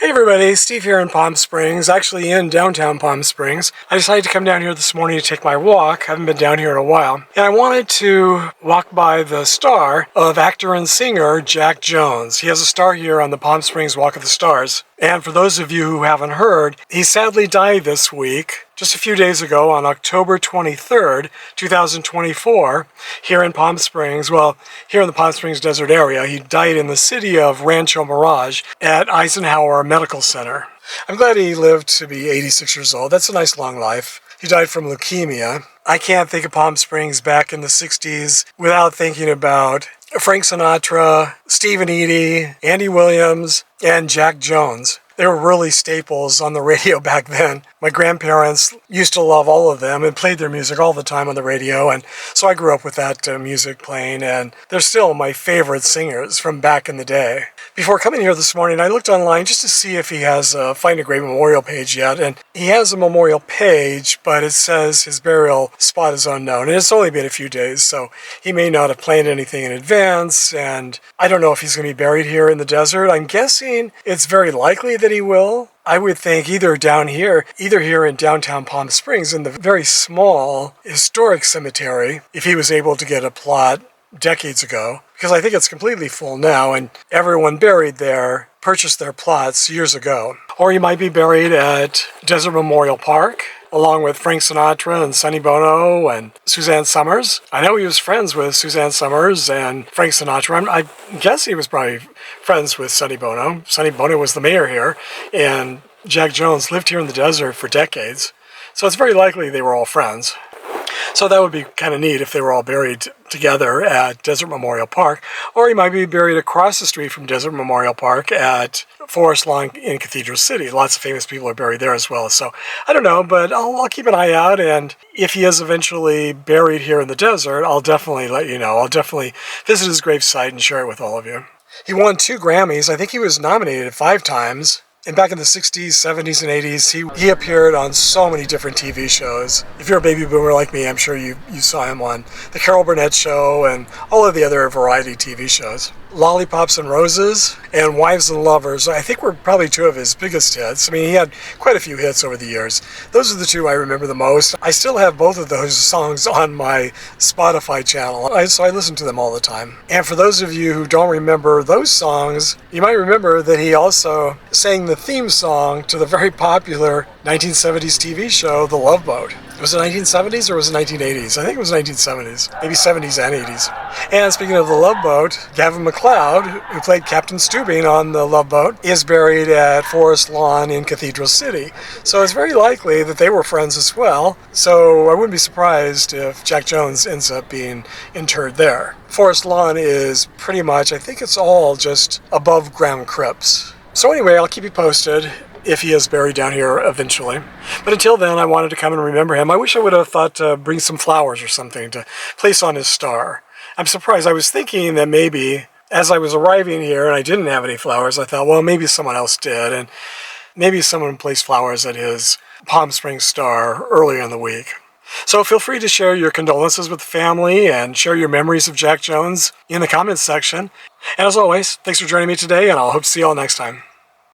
Hey everybody, Steve here in Palm Springs, actually in downtown Palm Springs. I decided to come down here this morning to take my walk. I haven't been down here in a while. And I wanted to walk by the star of actor and singer Jack Jones. He has a star here on the Palm Springs Walk of the Stars. And for those of you who haven't heard, he sadly died this week, just a few days ago on October 23rd, 2024, here in Palm Springs. Well, here in the Palm Springs desert area. He died in the city of Rancho Mirage at Eisenhower Medical Center. I'm glad he lived to be 86 years old. That's a nice long life. He died from leukemia. I can't think of Palm Springs back in the 60s without thinking about Frank Sinatra, Stephen Eady, Andy Williams, and Jack Jones. They were really staples on the radio back then. My grandparents used to love all of them and played their music all the time on the radio, and so I grew up with that music playing, and they're still my favorite singers from back in the day. Before coming here this morning, I looked online just to see if he has a Find a Grave memorial page yet, and he has a memorial page, but it says his burial spot is unknown, and it's only been a few days, so he may not have planned anything in advance, and I don't know if he's going to be buried here in the desert. I'm guessing it's very likely that he will. I would think either here in downtown Palm Springs in the very small historic cemetery, if he was able to get a plot decades ago, because I think it's completely full now, and everyone buried there purchased their plots years ago. Or he might be buried at Desert Memorial Park, along with Frank Sinatra and Sonny Bono and Suzanne Summers. I know he was friends with Suzanne Summers and Frank Sinatra. I guess he was probably friends with Sonny Bono. Sonny Bono was the mayor here, and Jack Jones lived here in the desert for decades. So it's very likely they were all friends. So that would be kind of neat if they were all buried together at Desert Memorial Park. Or he might be buried across the street from Desert Memorial Park at Forest Lawn in Cathedral City. Lots of famous people are buried there as well. So I don't know, but I'll keep an eye out. And if he is eventually buried here in the desert, I'll definitely let you know. I'll definitely visit his gravesite and share it with all of you. He won 2 Grammys. I think he was nominated 5 times. And back in the 60s, 70s, and 80s, he appeared on so many different TV shows. If you're a baby boomer like me, I'm sure you saw him on The Carol Burnett Show and all of the other variety TV shows. Lollipops and Roses and Wives and Lovers, I think were probably 2 of his biggest hits. I mean, he had quite a few hits over the years. Those are the 2 I remember the most. I still have both of those songs on my Spotify channel, so I listen to them all the time. And for those of you who don't remember those songs, you might remember that he also sang the theme song to the very popular 1970s TV show, The Love Boat. Was it 1970s or was it 1980s? I think it was 1970s, maybe 70s and 80s. And speaking of The Love Boat, Gavin MacLeod, who played Captain Stubing on The Love Boat, is buried at Forest Lawn in Cathedral City. So it's very likely that they were friends as well. So I wouldn't be surprised if Jack Jones ends up being interred there. Forest Lawn is pretty much, I think it's all just above ground crypts. So anyway, I'll keep you posted if he is buried down here eventually. But until then, I wanted to come and remember him. I wish I would have thought to bring some flowers or something to place on his star. I'm surprised. I was thinking that maybe as I was arriving here and I didn't have any flowers, I thought, well, maybe someone else did. And maybe someone placed flowers at his Palm Springs star earlier in the week. So feel free to share your condolences with the family and share your memories of Jack Jones in the comments section. And as always, thanks for joining me today, and I'll hope to see you all next time.